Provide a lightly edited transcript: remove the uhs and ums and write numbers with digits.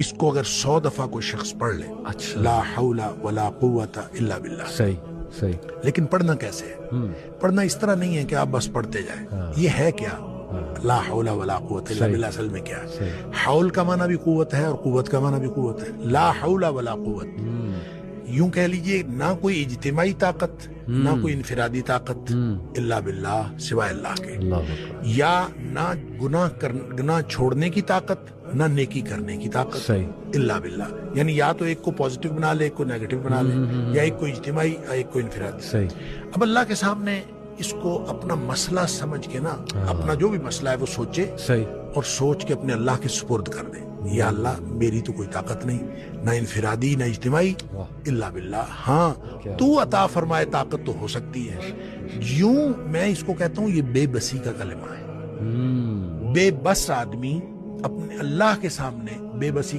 اس کو اگر 100 دفعہ کوئی شخص پڑھ لے، اچھا، لا حول ولا قوت الا باللہ، صحیح لیکن پڑھنا کیسے ہے؟ پڑھنا اس طرح نہیں ہے کہ آپ بس پڑھتے جائیں. یہ ہے کیا؟ لا حول ولا قوت الا باللہ اصل میں کیا ہے؟ حول کا معنی بھی قوت ہے اور قوت کا معنی بھی قوت ہے. لا حول ولا قوت، یوں کہہ لیجئے نہ کوئی اجتماعی طاقت نہ کوئی انفرادی طاقت الا باللہ، سوائے اللہ کے. اللہ اکبر، یا نہ گناہ چھوڑنے کی طاقت نہ نیکی کرنے کی طاقت صحیح، الا باللہ. یعنی یا تو ایک کو پازیٹیو بنا لے، ایک کو نیگیٹو بنا لے، یا ایک کو اجتماعی ایک کو انفرادی. صحیح، اب اللہ کے سامنے اس کو اپنا مسئلہ سمجھ کے نا، اپنا جو بھی مسئلہ ہے وہ سوچے صحیح، اور سوچ کے اپنے اللہ کے سپرد کر دیں. یا اللہ میری تو کوئی طاقت نہیں، نہ انفرادی نہ اجتماعی الا باللہ. ہاں تو عطا فرمائے طاقت تو ہو سکتی ہے. یوں میں اس کو کہتا ہوں یہ بے بسی کا کلمہ ہے. بے بس آدمی اپنے اللہ کے سامنے بے بسی کا